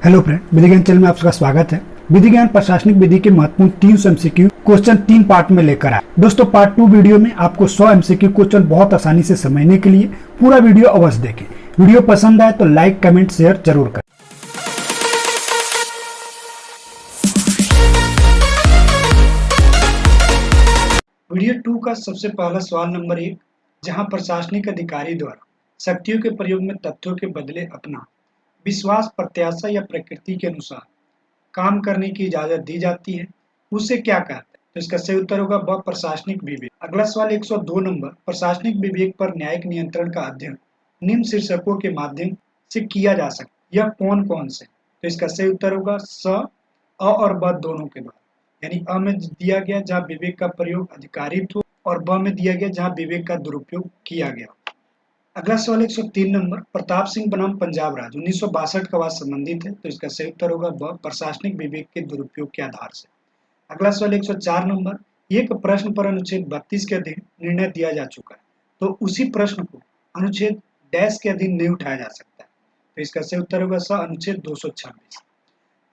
Hello friend, विधि ज्ञान channel में आपका स्वागत है। विधि ज्ञान प्रशासनिक विधि के महत्वपूर्ण 300 एमसीक्यू क्वेश्चन 3 पार्ट में लेकर आए। दोस्तों, पार्ट 2 वीडियो में आपको 100 एमसीक्यू क्वेश्चन बहुत आसानी से समझने के लिए पूरा वीडियो अवश्य देखें। वीडियो पसंद आए तो लाइक, कमेंट, शेयर जरूर करें। वीडियो 2 का सबसे पहला सवाल नंबर 1, जहां प्रशासनिक अधिकारी द्वारा शक्तियों के प्रयोग में तथ्यों के बदले अपना विश्वास, प्रत्याशा या प्रकृति के अनुसार काम करने की इजाजत दी जाती है, उसे क्या कहते हैं? तो इसका सही उत्तर होगा ब, प्रशासनिक विवेक। अगला सवाल 102 नंबर, प्रशासनिक विवेक पर न्यायिक नियंत्रण का अध्ययन निम्न शीर्षकों के माध्यम से किया जा सकता है, यह कौन कौन से? तो इसका सही उत्तर होगा स, अ और ब दोनों के द्वारा। यानी अ में दिया गया जहां विवेक का प्रयोग अधिकारित हो और ब में दिया गया जहां विवेक का दुरुपयोग किया गया। अगला सवाल 103 नंबर, प्रताप सिंह बनाम पंजाब राज 1962 का वाद संबंधित है, तो इसका सही उत्तर होगा ब, प्रशासनिक विवेक के दुरुपयोग के आधार से। अगला सवाल 104 नंबर, एक प्रश्न पर अनुच्छेद 32 के अधीन निर्णय दिया जा चुका है, तो उसी प्रश्न को अनुच्छेद डैश के अधीन नहीं उठाया जा सकता है, तो इसका सही उत्तर होगा स, अनुच्छेद 226।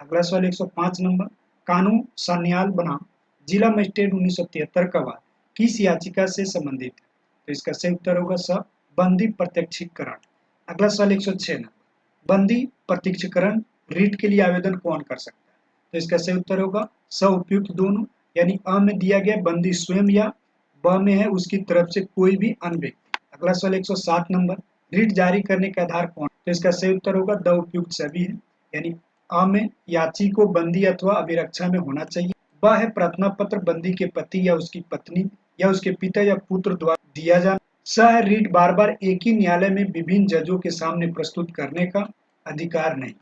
अगला सवाल 105 नंबर, कानून सन्याल बनाम जिला मजिस्ट्रेट 1973 का वाद किस याचिका से संबंधित है? तो इसका सही उत्तर होगा स, बंदी प्रत्यक्षीकरण। अगला सवाल 106 नंबर, बंदी प्रत्यक्षीकरण रिट के लिए आवेदन कौन कर सकता है? तो इसका सही उत्तर होगा स, उपयुक्त दोनों। यानी अ में दिया गया बंदी स्वयं या ब में है उसकी तरफ से कोई भी अन्य व्यक्ति। अगला सवाल 107 नंबर, रिट जारी करने के आधार कौन? तो इसका सही उत्तर होगा द, उपयुक्त सभी है। यानी अ में याची को बंदी अथवा अभिरक्षा में होना चाहिए। ब है प्रार्थना पत्र बंदी के पति या उसकी पत्नी या उसके पिता या पुत्र द्वारा दिया जाना। स है रीट बार बार एक ही न्यायालय में विभिन्न जजों के सामने प्रस्तुत करने का अधिकार नहीं।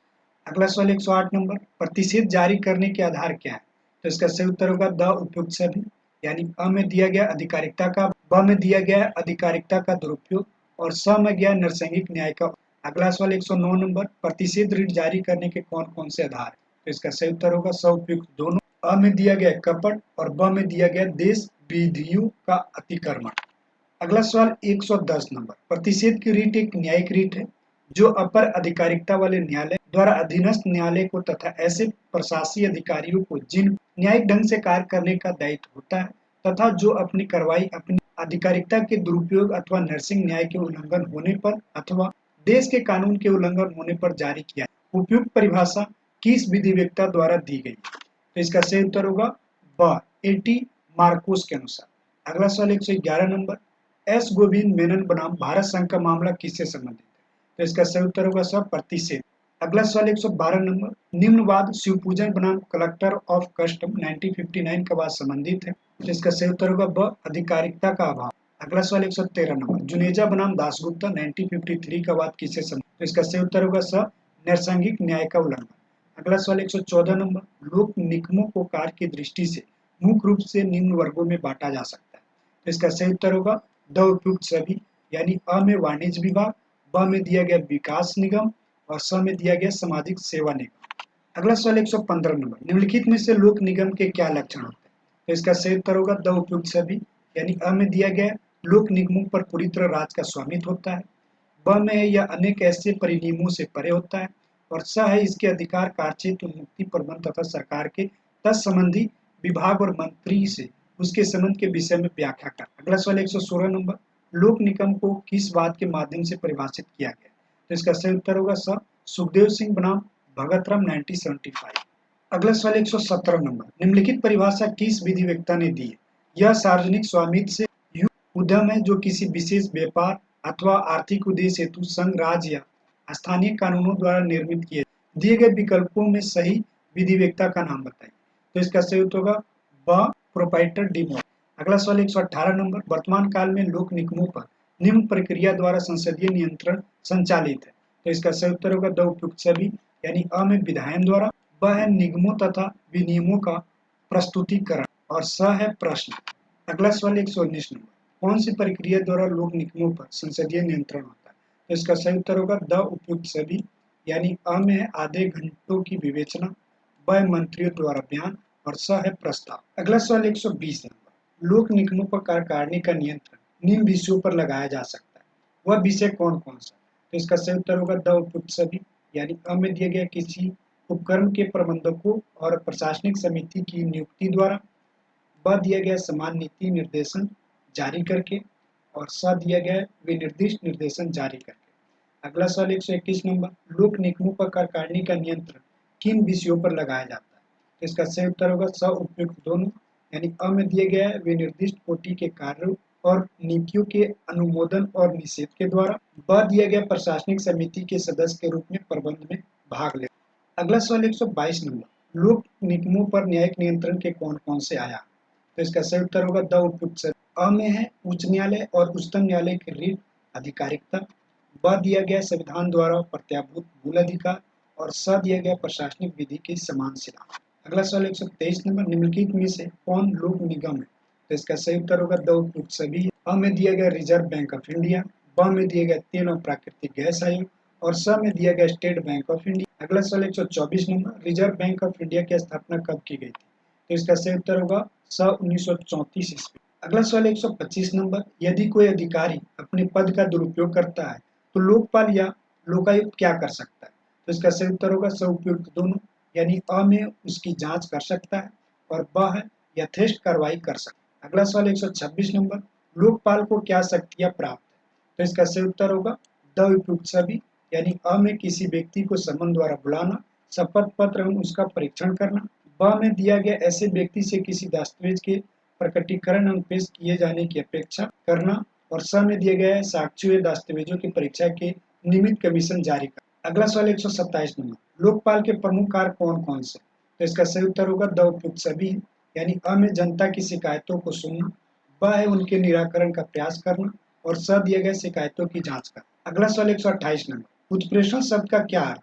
अगला सवाल 108 नंबर, प्रतिषेध जारी करने के आधार क्या है? तो इसका सही उत्तर होगा द, उपयुक्त सभी। यानी अ में दिया गया अधिकारिकता का, ब में दिया गया अधिकारिकता का दुरुपयोग और स में गया नैसर्गिक न्याय का। अगला सवाल 109 नंबर, प्रतिषेध रीट जारी करने के कौन कौन से आधार? तो इसका सही उत्तर होगा स, उपयुक्त दोनों। अ में दिया गया कपट और ब में दिया गया देश विधियों का अतिक्रमण। अगला सवाल 110 नंबर, प्रतिषेध की रीट एक न्यायिक रीट है जो अपर अधिकारिकता वाले न्यायालय द्वारा अधीनस्थ न्यायालय को तथा ऐसे प्रशासकीय अधिकारियों को जिन न्यायिक ढंग से कार्य करने का दायित्व होता है तथा जो अपनी कार्रवाई अपनी अधिकारिकता के दुरुपयोग अथवा नैसर्गिक न्याय के उल्लंघन होने पर अथवा देश के कानून के उल्लंघन होने पर जारी किया। उपयुक्त परिभाषा किस विधिवेत्ता द्वारा दी गई? तो इसका सही उत्तर होगा ब, एटी मार्कोस के अनुसार। अगला सवाल 111 नंबर, एस गोविंद मेनन बनाम भारत संघ का मामला किससे संबंधित है? तो इसका सही उत्तर होगा सब, प्रतिषेध। अगला सवाल 112 नंबर, निम्नवाद शिवपूजन बनाम कलेक्टर ऑफ कस्टम 1959 का वाद संबंधित है, तो इसका सही उत्तर होगा ब, अधिकारिकता का अभाव। अगला सवाल 113 नंबर, जुनेजा बनाम दासगुप्ता 1953 का वाद किससे संबंधित? तो इसका सही उत्तर होगा स, नैसर्गिक न्याय का उल्लंघन। अगला सवाल 114 नंबर, लोक निगमों को कार्य की दृष्टि से मुख्य रूप से निम्न वर्गों में बांटा जा सकता है, तो इसका सही उत्तर होगा द, उपयुक्त सभी। यानी अ में वाणिज्य विभाग, ब में दिया गया विकास निगम और स में दिया गया सामाजिक सेवा निगम। अगला सवाल 115 नंबर, निम्नलिखित में से लोक निगम के क्या लक्षण होते हैं? तो इसका सही उत्तर होगा द, उपयुक्त सभी। यानी अ में दिया गया लोक निगमों पर पूरी तरह राज्य का स्वामित्व होता है। ब में है यह अनेक ऐसे परिनियमों से परे होता है और स है इसके अधिकार कार्यक्षेत्र मुक्ति प्रबंध तथा सरकार के तत्संबंधी विभाग और मंत्री से उसके संबंध के विषय में व्याख्या कर। अगला सवाल 116 नंबर, लोक निगम को किस वाद के माध्यम से परिभाषित किया गया? तो इसका सही उत्तर होगा स, सुखदेव सिंह बनाम भगत राम 1975। अगला सवाल 117 नंबर, निम्नलिखित परिभाषा किस विधिवेत्ता ने दी है? यह सार्वजनिक स्वामित्व से युक्त उद्यम है जो किसी विशेष व्यापार अथवा आर्थिक उद्देश्य हेतु संघ, राज्य या स्थानीय कानूनों द्वारा निर्मित किए। दिए गए विकल्पों में सही विधिवेत्ता का नाम बताइए। तो इसका सही उत्तर होगा ब, प्रोप्राइटर डिमो। अगला सवाल 118 नंबर, वर्तमान काल में लोक निगमों पर निम्न प्रक्रिया द्वारा संसदीय नियंत्रण संचालित है, तो इसका सही उत्तर होगा द, उपयुक्त सभी। यानी अ में विधायन द्वारा, ब है निगमों तथा विनियमों का प्रस्तुतिकरण और स है प्रश्न। अगला सवाल 119 नंबर, कौन सी प्रक्रिया द्वारा लोक निगमों पर संसदीय नियंत्रण होता है? तो इसका सही उत्तर होगा द, उपयुक्त सभी। यानी अ में है आधे घंटों की विवेचना, ब मंत्रियों द्वारा बयान और स है प्रस्ताव। अगला सवाल 120 नंबर, लोक निगमों पर कार्यकारिणी का नियंत्रण निम्न विषयों पर लगाया जा सकता है, वह विषय कौन कौन सा? तो इसका सही उत्तर होगा द, उपयुक्त सभी। यानी अ में दिया गया किसी उपक्रम के प्रबंधकों और प्रशासनिक समिति की नियुक्ति द्वारा। ब दिया गया समान नीति निर्देशन जारी करके। और स दिया गया विनिर्दिष्ट निर्देशन जारी करके। अगला सवाल 121 नंबर, लोक निगमों पर कार्यकारिणी का नियंत्रण किन विषयों पर लगाया जाता है? तो इसका सही उत्तर होगा स उपयुक्त दोनों, यानी अ में दिए गया है विनिर्दिष्ट कोटि के कार्यों और नीतियों के अनुमोदन और निषेध के द्वारा। ब दिया गया प्रशासनिक समिति के सदस्य के रूप में प्रबंध में भाग ले। अगला सवाल 122 नंबर, लोक निगमों पर न्यायिक नियंत्रण के कौन कौन से आयाम? तो इसका सही उत्तर होगा द उपयुक्त से। अ में है उच्च न्यायालय और उच्चतम न्यायालय की रीट आधिकारिकता। ब दिया गया संविधान द्वारा प्रत्याभूत मूल अधिकार। और स दिया गया प्रशासनिक विधि की समान सिद्धांत। अगला सवाल 123 नंबर, निम्नलिखित में से कौन लोक निगम है? तो इसका सही उत्तर होगा द उपयुक्त सभी। अ में दिया गया रिजर्व बैंक ऑफ इंडिया। ब में दिया गया तेल और प्राकृतिक गैस आयोग। और स में दिया गया स्टेट बैंक ऑफ इंडिया। अगला सवाल 124 number, reserve bank of India की स्थापना कब की गई थी? तो इसका सही उत्तर होगा स 1934 ईस्वी। अगला सवाल 125 नंबर, यदि कोई अधिकारी अपने पद का दुरुपयोग करता है तो लोकपाल या लोकायुक्त क्या कर सकता है? तो इसका सही उत्तर होगा स उपयुक्त दोनों, यानी अ में उसकी जांच कर सकता है और ब है यथेष्ट कार्रवाई कर सकता है। अगला सवाल 126 नंबर, लोकपाल को क्या शक्तियां प्राप्त है? तो इसका सही उत्तर होगा द उपयुक्त सभी, यानी अ में किसी व्यक्ति को समन द्वारा बुलाना, शपथ पत्र एवं उसका परीक्षण करना। ब में दिया गया ऐसे व्यक्ति से किसी दस्तावेज के प्रकटीकरण एवं पेश किए जाने की अपेक्षा करना। और स में दिया गया है साक्ष्यों या दस्तावेजों की परीक्षा के निमित्त कमीशन जारी करना। अगला सवाल 127 नंबर, लोकपाल के प्रमुख कार्य कौन कौन से? तो इसका सही उत्तर होगा द उपयुक्त सभी, यानी अ में जनता की शिकायतों को सुनना। ब है उनके निराकरण का प्रयास करना। और स दिया गया शिकायतों की जांच करना। अगला सवाल 128 नंबर, उत्प्रेषण शब्द का क्या अर्थ है?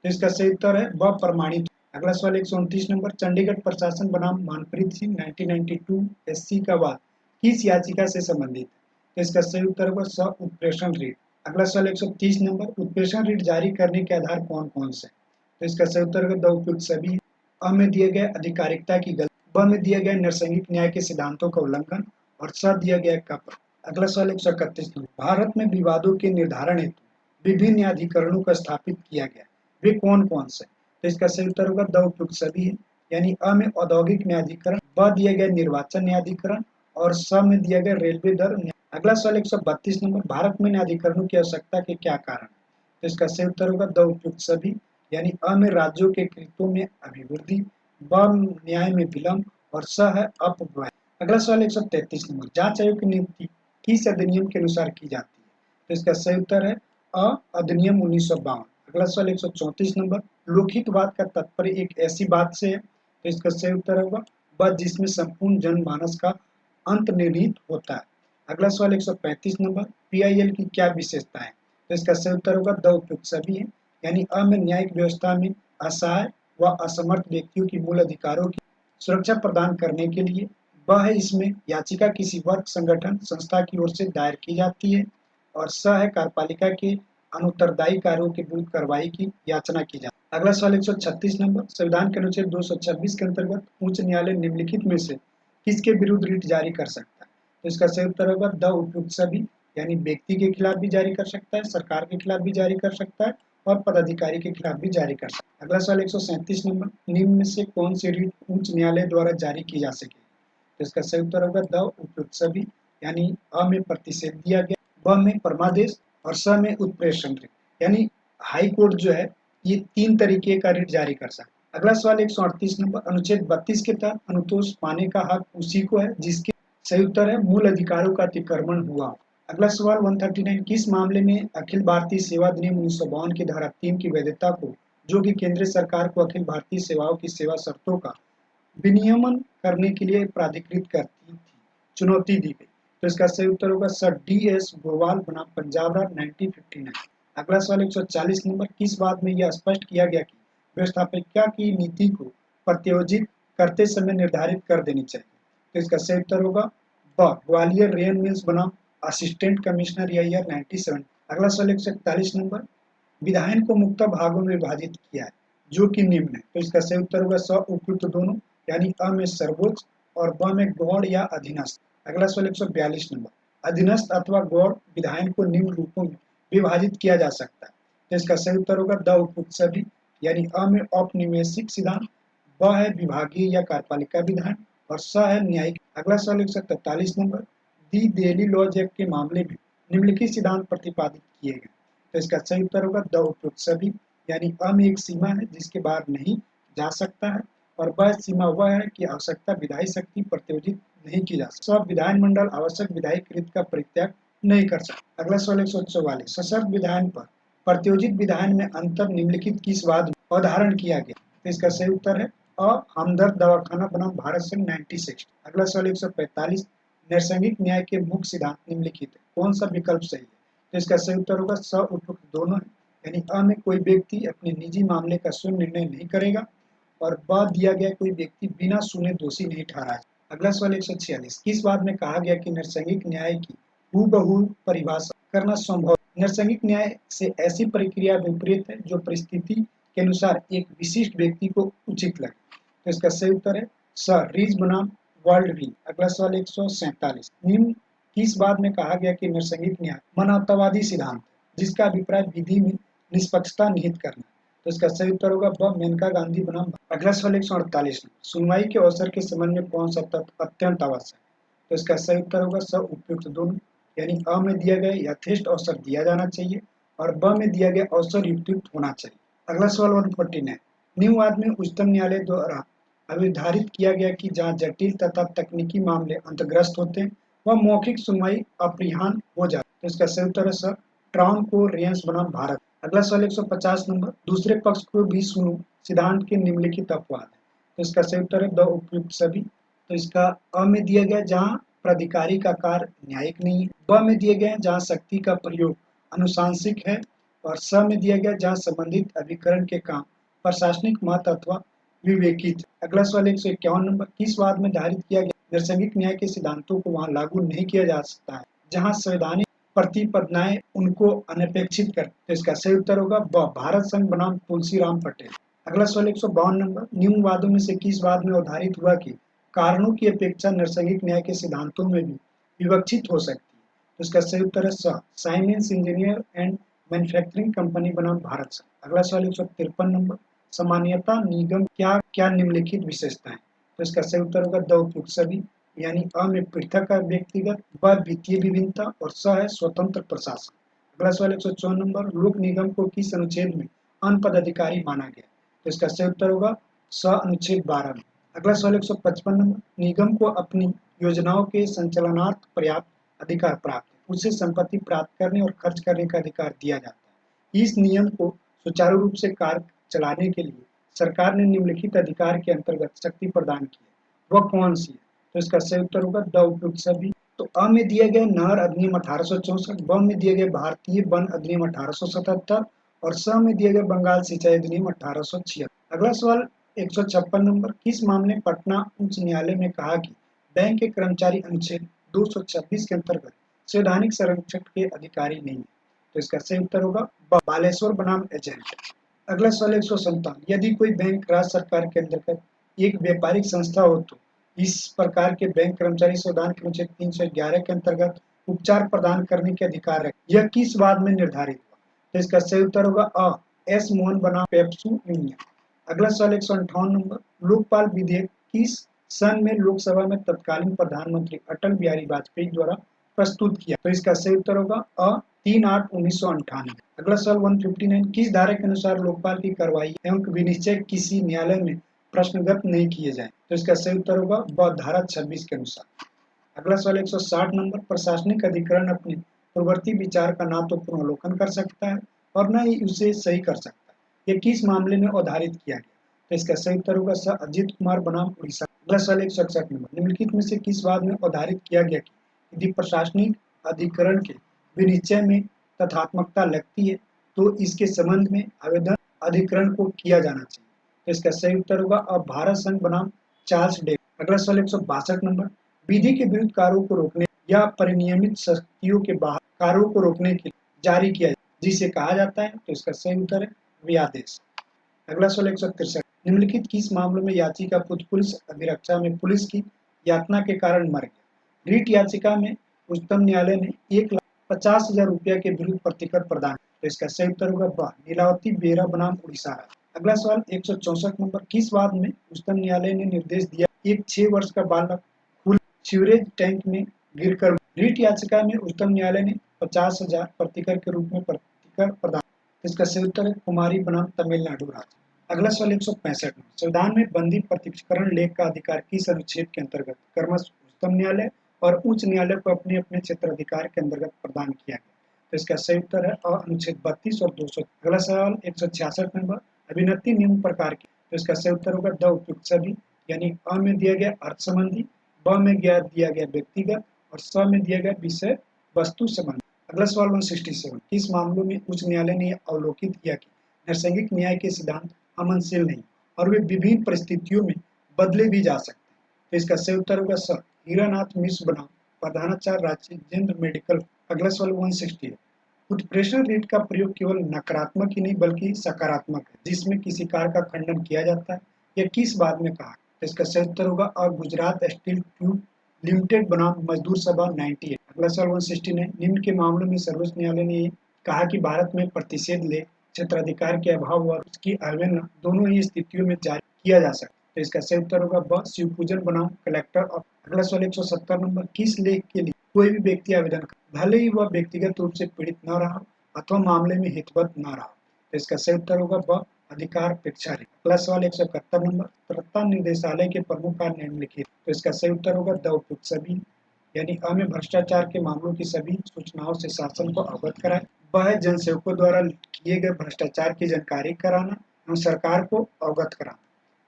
तो इसका सही उत्तर है ब प्रमाणित। अगला सवाल 129 नंबर, चंडीगढ़ प्रशासन बनाम मनप्रीत सिंह 1992 एससी का वाद किस याचिका से संबंधित है? तो इसका सही उत्तर होगा स उत्प्रेषण रीट। अगला सवाल 130 नंबर, उत्प्रेषण रीट जारी करने के आधार कौन कौन से? तो इसका सही उत्तर होगा द उपयुक्त सभी। अ में दिया गया अधिकारिकता की गलती। ब में दिया गया नैसर्गिक न्याय के सिद्धांतों का उल्लंघन। और स दिया गया कप। अगला सवाल 131 नंबर, भारत में विवादों के निर्धारण हेतु विभिन्न न्यायाधिकरणों का स्थापित किया गया, वे कौन कौन से? तो इसका सही उत्तर होगा द उपयुक्त सभी है, यानी अ में औद्योगिक न्यायाधिकरण, ब दिया गया निर्वाचन न्यायाधिकरण और स में दिया गया रेलवे दर। अगला सवाल 132 नंबर, भारत में न्यायाधिकरणों की आवश्यकता के क्या कारण? तो इसका सही उत्तर होगा द उपयुक्त सभी, यानी अ में राज्यों के कृत्यों में अभिवृद्धि, ब न्याय में विलंब और स है अपव्यय। अगला सवाल 133 नंबर, जांच आयोग की नियुक्ति किस अधिनियम के अनुसार की जाती है? तो इसका सही उत्तर है अ अधिनियम 1952। अगला सवाल 134 नंबर, लोकहितवाद का तात्पर्य एक ऐसी बात से है? तो इसका सही उत्तर होगा ब जिसमें संपूर्ण जनमानस का अंतर्निहित होता है। अगला सवाल 135 नंबर, पीआईएल की क्या विशेषता है? तो इसका सही उत्तर होगा द उपयुक्त सभी है, यानी अ में न्यायिक व्यवस्था में असहाय व असमर्थ व्यक्तियों की मूल अधिकारों की सुरक्षा प्रदान करने के लिए। ब है इसमें याचिका किसी वर्ग संगठन संस्था की ओर से दायर की जाती है। और स है कार्यपालिका के अनुत्तरदायी कार्यों के विरुद्ध कार्रवाई की याचना की जाती है। अगला सवाल 136 नंबर, संविधान के अनुच्छेद 226 के अंतर्गत उच्च न्यायालय निम्नलिखित में से किसके विरुद्ध रिट जारी कर सकता है? तो इसका सही उत्तर होगा द उपयुक्त सभी, यानी व्यक्ति के खिलाफ भी जारी कर सकता है, सरकार के खिलाफ भी जारी कर सकता है और पदाधिकारी के खिलाफ भी जारी कर सकता है। अगला सवाल 137 नंबर, निम्न में से कौन सी रिट उच्च न्यायालय द्वारा जारी की जा सके? तो इसका सही उत्तर होगा द उपयुक्त सभी, यानी अ में प्रतिषेध दिया गया, ब में परमादेश और स में उत्प्रेषण रिट, यानी हाई कोर्ट जो है ये 3 तरीके का रिट जारी कर सकता है। अगला सवाल 138 नंबर, अनुच्छेद 32 के तहत अनुतोष पाने का हक उसी को है जिसके। सही उत्तर है मूल अधिकारों का अतिक्रमण हुआ। अगला सवाल 139, किस मामले में अखिल भारतीय सेवा अधिनियम 1952 की धारा 3 की वैधता को, जो कि केंद्र सरकार को अखिल भारतीय सेवाओं की सेवा शर्तों का विनियमन करने के लिए प्राधिकृत करती थी, चुनौती दी गई? तो इसका सही उत्तर होगा सर डी एस गोवाल बनाम पंजाब राज्य 1959। अगला सवाल 140 नंबर, किस बात में यह स्पष्ट किया गया कि व्यवस्थापिका की नीति को प्रत्योजित करते समय निर्धारित कर देनी चाहिए? तो इसका सही उत्तर होगा ब ग्वालियर रेन मिल्स बनाम असिस्टेंट कमिश्नर ईयर 97। अगला सवाल 141 नंबर, विधायन को मुक्त भागों में विभाजित किया है जो कि निम्न है? तो इसका सही उत्तर होगा स उपयुक्त दोनों, यानी अ में सर्वोच्च और ब में गौड़ या अधीनस्थ। अगला सवाल 142 नंबर, अधीनस्थ अथवा गौड़ विधायन को निम्न रूपों में विभाजित किया जा सकता है? तो इसका सही उत्तर होगा द उपयुक्त सभी, यानी अ में औपनिवेशिक सिद्धांत, ब है विभागीय या कार्यपालिका विधान और स है न्यायिक। अगला सवाल 143 नंबर, दी दिल्ली लॉज एक्ट के मामले में निम्नलिखित सिद्धांत प्रतिपादित किए गए। तो इसका सही उत्तर होगा द उपयुक्त सभी, यानी अ में एक सीमा है जिसके बाहर नहीं जा सकता है और ब सीमा वह है कि आवश्यकता विधायी शक्ति प्रत्योजित नहीं की जा सकती। सब विधानमंडल आवश्यक विधायी कृत का परित्याग नहीं कर सकता। अगला सवाल 144, सशर्त विधायन पर प्रत्योजित विधायन में अंतर निम्नलिखित किस वाद में अवधारण किया गया। तो इसका सही उत्तर है अ हमदर्द दवाखाना बनाम भारत संघ 1960। अगला सवाल 145, नैसर्गिक न्याय के मुख्य सिद्धांत निम्नलिखित है, कौन सा विकल्प सही है। तो इसका सही उत्तर होगा स उपयुक्त दोनों है, यानी अ में कोई व्यक्ति अपने निजी मामले का स्वयं निर्णय नहीं करेगा और ब दिया गया कोई व्यक्ति बिना सुने दोषी नहीं ठहराया। अगला सवाल 146, किस वाद में कहा गया कि नैसर्गिक न्याय की हूबहू परिभाषा करना संभव। नैसर्गिक न्याय से ऐसी प्रक्रिया विपरीत है जो परिस्थिति के अनुसार एक विशिष्ट व्यक्ति को उचित लगे। तो इसका सही उत्तर है स रीज बनाम वर्ल्ड री। अगला सवाल 147, निम्न किस बात में कहा गया कि नैसर्गिक न्याय मानवतावादी सिद्धांत जिसका अभिप्राय विधि में निष्पक्षता निहित करना। तो इसका सही उत्तर होगा ब मेनका गांधी बनाम। अगला सवाल 148, सुनवाई के अवसर के संबंध में कौन सा तत्व अत्यंत आवश्यक। तो इसका सही उत्तर होगा स उपयुक्त दोनों, यानी अ में दिया गया यथेष्ट अवसर दिया जाना चाहिए और ब में दिया गया अवसर युक्त होना चाहिए। अगला सवाल 149, निम्नवाद में उच्चतम न्यायालय द्वारा अभिधारित किया गया कि जहां जटिल तथा तकनीकी मामले अंतर्ग्रस्त होते हैं वह मौखिक सुनवाई अपरिहार्य हो जाती है। तो इसका सही उत्तर है सर ट्राउन को रेंस बनाम भारत। अगला सवाल 150 नंबर, दूसरे पक्ष को भी सुनो सिद्धांत के निम्नलिखित अपवाद है। तो इसका सही उत्तर है द उपयुक्त सभी। तो इसका अ में दिया गया जहां प्राधिकारी का कार्य न्यायिक नहीं है, ब में दिया गया जहां शक्ति का प्रयोग अनुशांसिक है और स में दिया गया जहां संबंधित अभिकरण के काम प्रशासनिक महत्व अथवा विवेकित। अगला सवाल 151 नंबर, किस वाद में धारित किया गया नैसर्गिक न्याय के सिद्धांतों को वहां लागू नहीं किया जा सकता है जहां संवैधानिक प्रतिपदाएं उनको अनपेक्षित कर। तो इसका सही उत्तर होगा ब भारत संघ बनाम तुलसीराम पटेल। अगला सवाल 152 नंबर, निम्न वादों में से किस वाद में अवधारित हुआ कि कारणों की अपेक्षा नैसर्गिक न्याय के सिद्धांतों में भी विवक्षित हो सकती है। तो इसका सही उत्तर है स साइमेंस इंजीनियर एंड मैन्युफैक्चरिंग कंपनी बनाम भारत संघ। अगला सवाल 153 नंबर, सामान्यता निगम क्या क्या निम्नलिखित विशेषताएं। तो इसका सही उत्तर होगा द उपयुक्त सभी, यानी अ में पृथक व्यक्तिगत, ब वित्तीय विभिन्नता और स है स्वतंत्र प्रशासन। अगला सवाल 154 नंबर, लोक निगम को किस अनुच्छेद में अनपदाधिकारी माना गया। तो इसका सही उत्तर होगा स अनुच्छेद 12 में। अगला सवाल 155 नंबर, निगम को अपनी योजनाओं के संचालनार्थ पर्याप्त अधिकार प्राप्त है, उसे संपत्ति प्राप्त करने और खर्च करने का अधिकार दिया जाता है। इस नियम को सुचारू रूप से कार्य चलाने के लिए सरकार ने निम्नलिखित अधिकार के अंतर्गत शक्ति प्रदान की है, वह कौन सी है। तो इसका सही उत्तर होगा द उपयुक्त सभी। तो अ में दिए गए नहर अधिनियम 1864, ब में दिए गए भारतीय वन अधिनियम 1877 और स में दिए गए बंगाल सिंचाई अधिनियम 1876। अगला सवाल 156 नंबर, किस मामले पटना उच्च न्यायालय में कहा कि बैंक के कर्मचारी अनुच्छेद 226 के अंतर्गत संवैधानिक संरक्षण के अधिकारी नहीं है। तो इसका सही उत्तर होगा बालेश्वर बनाम एजेंट। अगला सवाल 157, यदि कोई बैंक राज्य सरकार के अंतर्गत एक व्यापारिक संस्था हो तो इस प्रकार के बैंक कर्मचारी संविधान के अनुच्छेद 311 के अंतर्गत उपचार प्रदान करने के अधिकार रखते। यह किस वाद में निर्धारित हुआ। तो इसका सही उत्तर होगा अ एस मोहन बनाम पेप्सू यूनियन। अगला सवाल 158 नंबर, लोकपाल विधेयक किस सन में लोकसभा में तत्कालीन प्रधानमंत्री अटल बिहारी वाजपेयी द्वारा प्रस्तुत किया। तो इसका सही उत्तर होगा अ 3/8/1998। अगला सवाल 159, किस धारा के अनुसार लोकपाल की कार्रवाई एवं विनिश्चय किसी न्यायालय में प्रश्नगत नहीं किए जाए। तो इसका सही उत्तर होगा ब धारा 26 के अनुसार। अगला सवाल 160 नंबर, प्रशासनिक अधिकरण अपने पूर्ववर्ती विचार का ना तो पुनर्लोकन कर सकता है और न ही उसे सही कर सकता है। यह किस मामले में अवधारित किया गया। तो इसका सही उत्तर होगा स अजित कुमार बनाम उड़ीसा। अगला सवाल 161 नंबर, निम्नलिखित में से किस वाद में अवधारित किया गया कि यदि प्रशासनिक अधिकरण के विनिश्चय में तथात्मकता लगती है तो इसके संबंध में आवेदन अधिकरण को किया जाना चाहिए। तो इसका सही उत्तर होगा अब भारत संघ बनाम चार्ल्स डे। अगला सवाल 162 नंबर, विधि के विरुद्ध कार्यों को रोकने या परिनियमित शक्तियों के बाहर कार्यों को रोकने के लिए जारी किया जिसे कहा जाता है। तो इसका सही उत्तर है व्यादेश। अगला सवाल 163, निम्नलिखित किस मामलों में याचिका पुलिस अभिरक्षा में पुलिस की यातना के कारण मर गया। रीट याचिका में उच्चतम न्यायालय ने 1,50,000 रुपया के विरुद्ध प्रतिकर प्रदान। तो इसका सही उत्तर होगा ब नीलावती बेरा बनाम उड़ीसा। अगला सवाल 164 नंबर, किस वाद में उच्चतम न्यायालय ने निर्देश दिया एक 6 वर्ष का बालक खुले सीवरेज टैंक में गिरकर रीट याचिका में उच्चतम न्यायालय ने 50,000 प्रतिकर के रूप में प्रतिकर प्रदान। इसका सही उत्तर है कुमारी बनाम तमिलनाडु राज्य। अगला सवाल 165 नंबर, संविधान में बंदी प्रत्यक्षीकरण लेख का अधिकार किस अनुच्छेद के अंतर्गत क्रमशः उच्चतम न्यायालय और उच्च न्यायालय को अपने अपने क्षेत्राधिकार के अंतर्गत प्रदान किया गया। तो इसका सही उत्तर है अनुच्छेद 32 और 200। अगला सवाल 166 नंबर, अभिन्नति निम्न प्रकार की। तो इसका सही उत्तर होगा द उपयुक्त सभी, यानी अ में दिया गया अर्थ संबंधी, ब में दिया गया व्यक्तिगत और स में दिया गया विषय वस्तु संबंधी। अगला सवाल 167, किस मामलों में उच्च न्यायालय ने अवलोकित किया कि नैसर्गिक न्याय के सिद्धांत अमनशील नहीं और वे विभिन्न परिस्थितियों में बदले भी जा सकते हैं। तो इसका सही उत्तर होगा स, हीरानाथ मिश्र बनाम प्रधानाचार्य राजेंद्र मेडिकल। अगला सवाल 168, उत्प्रेषण रीट का प्रयोग केवल नकारात्मक ही नहीं बल्कि सकारात्मक है, जिसमें किसी कार्य का खंडन किया जाता है, यह किस बात में कहा। तो इसका सही उत्तर होगा और गुजरात स्टील ट्यूब लिमिटेड बनाम मजदूर सभा 98। अगला सवाल 169, निम्न के मामलों में सर्वोच्च न्यायालय ने कहा कि भारत में प्रतिषेध लेख क्षेत्राधिकार के अभाव और उसकी अवहेलना दोनों ही स्थितियों में जारी किया जा सकता है। तो इसका सही उत्तर होगा ब, शिवपूजन बनाम कलेक्टर ऑफ। अगला सवाल 170 नंबर, किस लेख के लिए कोई भी व्यक्ति आवेदन कर, भले ही वह व्यक्तिगत रूप से पीड़ित न रहा अथवा मामले में हितवत न रहा। तो इसका सही उत्तर होगा ब, अधिकार अपेक्षा रेखा। अगला सवाल 171 नंबर, सत्ता निर्देशालय के प्रमुख कार्य निम्नलिखित। तो इसका सही उत्तर होगा द उपयुक्त सभी, यानी अ में भ्रष्टाचार के मामलों की सभी सूचनाओं से शासन को अवगत कराए। ब है जनसेवकों द्वारा किए गए भ्रष्टाचार की जानकारी कराना एवं सरकार को अवगत कराना।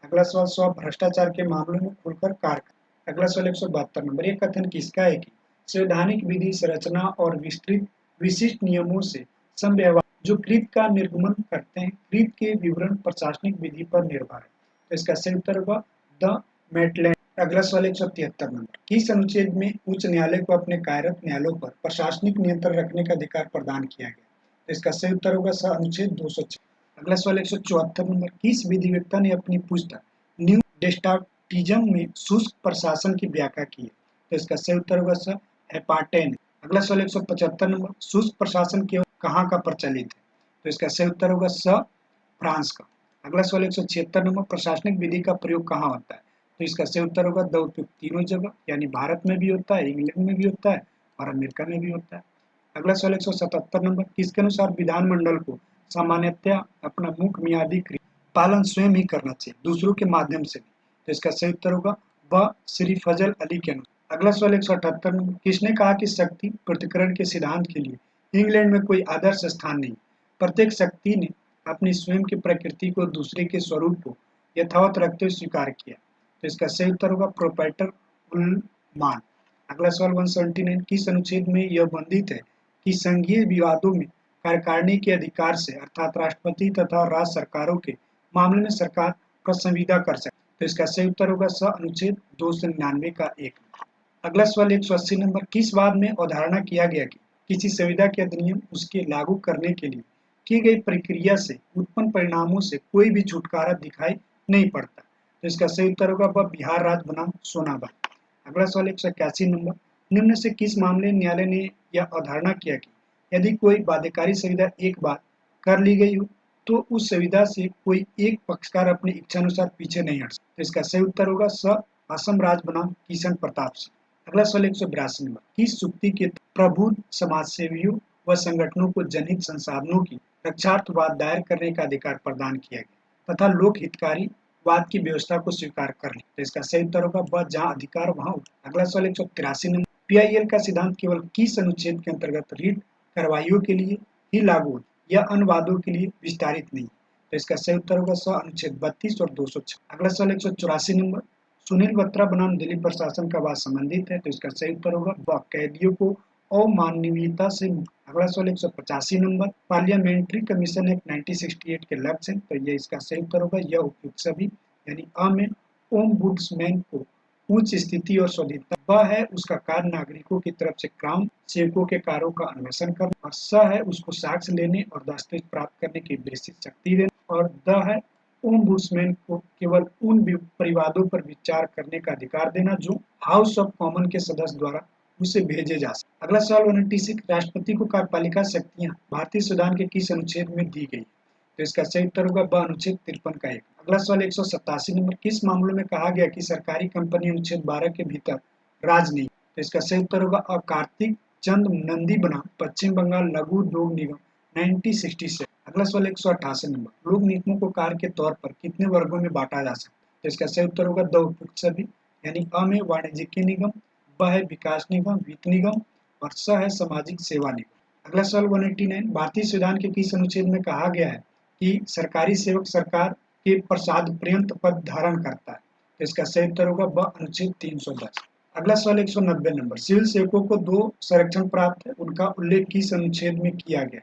अगला सवाल स्व भ्रष्टाचार के मामलों में खुलकर कार्य करना। अगला सवाल 172 नंबर, यह कथन किसका है कि संवैधानिक विधि संरचना और विस्तृत विशिष्ट नियमों से समव्यवहार जो कृत का निर्गमन करते हैं, कृत के विवरण प्रशासनिक विधि पर निर्भर है। तो इसका सही उत्तर होगा द मेटलैंड। अगला सवाल 173 नंबर, किस अनुच्छेद में उच्च न्यायालय को अपने कार्यरत न्यायालयों पर प्रशासनिक नियंत्रण रखने का अधिकार प्रदान किया गया। तो इसका सही उत्तर होगा स, अनुच्छेद 206। अगला सवाल 174 नंबर, किस विधिवेत्ता ने अपनी पुस्तक न्यू डेस्टाटिज्म में शुष्क प्रशासन की व्याख्या की है। तो इसका सही उत्तर होगा स, हेपाटे ने। अगला सवाल 175 नंबर, शुष्क प्रशासन केवल कहाँ का प्रचलित है। तो इसका सही उत्तर होगा स, फ्रांस का। अगला सवाल 176 नंबर, प्रशासनिक विधि का प्रयोग कहाँ होता है। तो इसका सही उत्तर होगा द उपयुक्त तीनों जगह, यानी भारत में भी होता है, इंग्लैंड में भी होता है और अमेरिका में भी होता है। अगला सवाल 177 नंबर, किसके अनुसार विधानमंडल को सामान्यतः अपना मुख्य मियादी पालन स्वयं ही करना चाहिए, दूसरों के माध्यम से नहीं। तो इसका सही उत्तर होगा व श्री फजल अली के अनुसार। अगला सवाल 178 नंबर, किसने कहा कि शक्ति पृथक्करण के सिद्धांत के लिए इंग्लैंड में कोई आदर्श स्थान नहीं, प्रत्येक शक्ति ने अपनी स्वयं की प्रकृति को दूसरे के स्वरूप को यथावत रखते हुए स्वीकार किया। तो इसका सही उत्तर होगा प्रोप्राइटर उलमान। अगला सवाल 179, किस अनुच्छेद में यह बंधित है कि संघीय विवादों में कार्यकारिणी के अधिकार से अर्थात राष्ट्रपति तथा राज्य सरकारों के मामले में सरकार प्रसंविदा कर सकती। तो इसका सही उत्तर होगा स, अनुच्छेद 299 का 1। अगला सवाल 180 नंबर, किस वाद में अवधारणा किया गया कि किसी संविदा के अधिनियम उसके लागू करने के लिए की गई प्रक्रिया से उत्पन्न परिणामों से कोई भी छुटकारा दिखाई नहीं पड़ता। तो इसका सही उत्तर होगा वह बिहार राज्य बनाम सोनाबाई। अगला सवाल 181 नंबर, निम्न से किस मामले न्यायालय ने यह अवधारणा किया कि यदि कोई बाध्यकारी संविदा एक बार कर ली गई हो तो उस संविदा से कोई एक पक्षकार अपनी इच्छानुसार पीछे नहीं हट सकता। तो इसका सही उत्तर होगा स, असम राज्य बनाम किशन प्रताप सिंह। अगला सवाल 182 नंबर, किस चुक्ति के प्रबुद्ध समाजसेवियों व संगठनों को जनहित संसाधनों की रक्षार्थ वाद दायर करने का अधिकार प्रदान किया गया तथा लोक हितकारी वाद की व्यवस्था को स्वीकार कर ली। तो इसका सही उत्तर होगा वह जहाँ अधिकार वहाँ। अगला सवाल 183 नंबर, पीआईएल का सिद्धांत केवल किस अनुच्छेद के अंतर्गत रीट कार्रवाइयों के लिए ही लागू होता या अन्य वादों के लिए विस्तारित नहीं। तो इसका सही उत्तर होगा स, अनुच्छेद 32 और 206। अगला सवाल 184 नंबर, सुनील बत्रा बनाम दिल्ली प्रशासन का वाद संबंधित है। तो इसका सही उत्तर होगा वह कैदियों को अमानवीयता से मुक्त। अगला सवाल 185 नंबर, पार्लियामेंट्री कमीशन एक्ट 1968 के लक्ष्य है। तो ये इसका सही उत्तर होगा यह उपयुक्त सभी, यानी अ में ओम्बुड्समैन को उच्च स्थिति और स्वाधीनता, ब है उसका कार्य नागरिकों की तरफ से क्राउन सेवकों के कार्यों का अन्वेषण करना, और स है उसको साक्ष्य लेने और दस्तावेज प्राप्त करने की विस्तृत शक्ति देना, और द है ओम्बुड्समैन को केवल उन परिवादों पर विचार करने का अधिकार देना जो हाउस ऑफ कॉमन के सदस्य द्वारा उसे भेजे जा सकते। अगला सवाल 186, राष्ट्रपति को कार्यपालिका शक्तियां भारतीय संविधान के किस अनुच्छेद में दी गई। तो इसका सही उत्तर होगा ब अनुच्छेद 53 का 1। अगला सवाल 187 नंबर, किस मामले में कहा गया कि सरकारी कंपनी अनुच्छेद 12 के भीतर राज नहीं? तो इसका सही उत्तर होगा अ कार्तिक चंद नंदी बनाम पश्चिम बंगाल लघु उद्योग निगम 1967। अगला सवाल 188 नंबर, लोक निगमों को कार्य के तौर पर कितने वर्गों में बांटा जा सकता है? तो इसका सही उत्तर होगा द उपयुक्त सभी, यानी अ में वाणिज्यिक निगम, ब है विकास निगम, वित्त निगम और स है सामाजिक सेवा निगम। अगला सवाल 189, भारतीय संविधान के किस अनुच्छेद में कहा गया है कि सरकारी सेवक सरकार के प्रसाद पर्यंत पद धारण करता है? तो इसका सही उत्तर होगा ब अनुच्छेद 310। अगला सवाल 190 नंबर, सिविल सेवकों को 2 संरक्षण प्राप्त है, उनका उल्लेख किस अनुच्छेद में किया गया?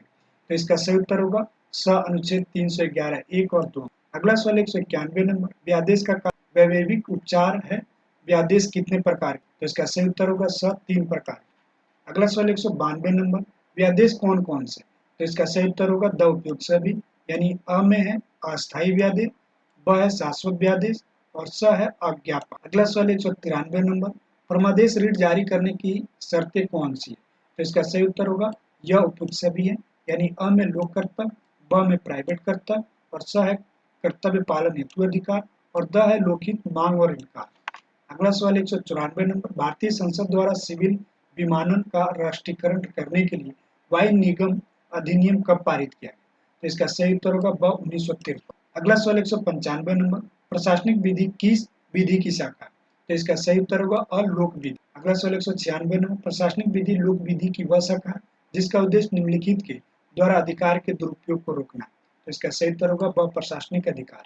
तो इसका सही उत्तर होगा स अनुच्छेद 311 1 और 2। अगला सवाल 191 नंबर, व्यादेश का वैवयिक उपचार है, व्यादेश कितने प्रकार? तो इसका सही उत्तर होगा स 3 प्रकार। अगला सवाल 192 नंबर, व्यादेश कौन कौन से? तो इसका सही उत्तर होगा द उपयुक्त सभी, यानी अ में है अस्थायी व्यादेश, ब है शाश्वत व्यादेश और स है अज्ञापन। अगला सवाल 193 नंबर, परमादेश ऋण जारी करने की शर्तें कौन सी है? तो इसका सही उत्तर होगा यह उपयुक्त सभी है, यानी अ में लोक कर्तव्य, ब में प्राइवेट कर्तव्य और स है कर्तव्य पालन हेतु अधिकार और द है लोकहित मांग और अधिकार। अगला सवाल 194 नंबर, भारतीय संसद द्वारा सिविल विमानन का राष्ट्रीयकरण करने के लिए वायु निगम अधिनियम कब पारित किया गया? तो इसका सही उत्तर होगा ब 1953। अगला सवाल 195 नंबर, प्रशासनिक विधि किस विधि की शाखा है? तो इसका सही उत्तर होगा अलोक विधि। अगला सवाल 196 नंबर, प्रशासनिक विधि लोक विधि की वह शाखा है जिसका उद्देश्य निम्नलिखित के द्वारा अधिकार के दुरुपयोग को रोकना है। तो इसका सही उत्तर होगा ब प्रशासनिक अधिकार।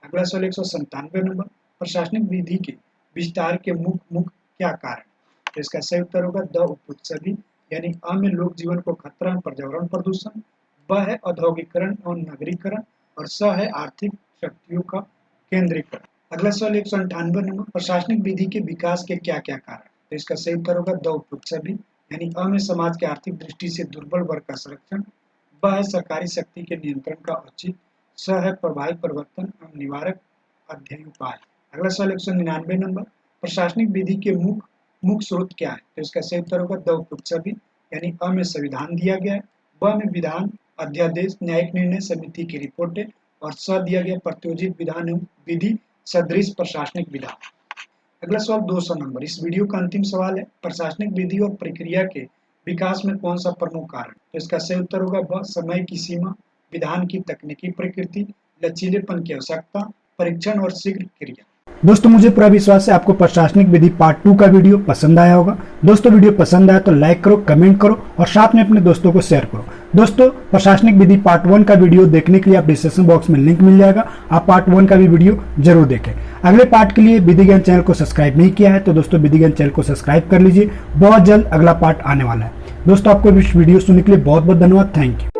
अगला सवाल 197 नंबर, प्रशासनिक विधि के विस्तार के मुख्य क्या कारण? तो इसका सही उत्तर होगा द उपयुक्त सभी, यानी अ में लोक जीवन को खतरा पर्यावरण प्रदूषण, ब है औद्योगिकरण और नगरीकरण और स है आर्थिक शक्तियों का केंद्रीकरण। अगला सवाल 198 नंबर, प्रशासनिक विधि के विकास के क्या क्या कारण? तो इसका सही उत्तर होगा द उपयुक्त सभी, यानी अ में समाज के आर्थिक दृष्टि से दुर्बल वर्ग का संरक्षण, ब है सरकारी शक्ति के नियंत्रण का औचित्य, स है प्रभावी परिवर्तन एवं निवारक अध्ययन उपाय। अगला सवाल 199 नंबर, प्रशासनिक विधि के मुख्य स्रोत क्या है? तो इसका सही उत्तर होगा द उपयुक्त सभी, यानी अ में संविधान दिया गया है, ब में विधान अध्यादेश न्यायिक निर्णय समिति की रिपोर्टें और स दिया गया प्रत्योजित विधान एवं विधि सदृश प्रशासनिक विधान। अगला सवाल 200 नंबर, इस वीडियो का अंतिम सवाल है, प्रशासनिक विधि और प्रक्रिया के विकास में कौन सा प्रमुख कारण? तो इसका सही उत्तर होगा ब समय की सीमा, विधान की तकनीकी प्रकृति, लचीलेपन की आवश्यकता, परीक्षण और शीघ्र क्रिया। दोस्तों मुझे पूरा विश्वास है आपको प्रशासनिक विधि पार्ट 2 का वीडियो पसंद आया होगा। दोस्तों वीडियो पसंद आया तो लाइक करो, कमेंट करो और साथ में अपने दोस्तों को शेयर करो। दोस्तों प्रशासनिक विधि पार्ट 1 का वीडियो देखने के लिए आप डिस्क्रिप्शन बॉक्स में लिंक मिल जाएगा, आप पार्ट 1 का भी वीडियो जरूर देखें। अगले पार्ट के लिए विधि ज्ञान चैनल को सब्सक्राइब नहीं किया है तो दोस्तों विधि ज्ञान चैनल को सब्सक्राइब कर लीजिए, बहुत जल्द अगला पार्ट आने वाला है। दोस्तों आपको इस वीडियो सुनने के लिए बहुत बहुत धन्यवाद, थैंक यू।